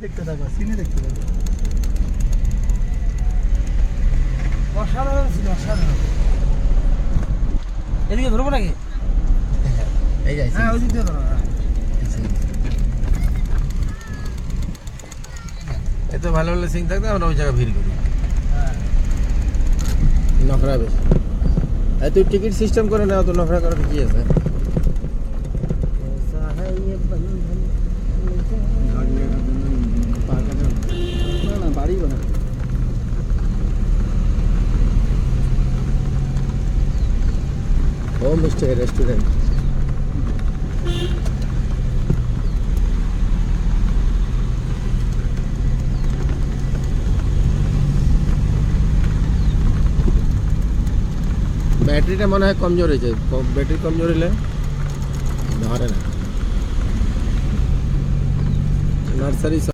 দেখতে থাকো, সিনে দেখতে থাকো। অসাধারণ ছিল, অসাধারণ। এদিকে ধরবো নাকি? এই যাই হ্যাঁ, ওই দিক দিয়ে ধরো। এত ভালো ভালো সিং থাকতে আমরা ওই জায়গায় ভিড় করি হ্যাঁ। নখরা বেশি। এই তুই টিকিট সিস্টেম করে নাও তো, নখরা করার কি আছে? না বাড়ি বানা হোম স্টে রেস্টুরেন্ট। ব্যাটারিটা মনে হয় কমজোর হয়েছে, ব্যাটারি কমজোর হলে ধরে না। নার্সারি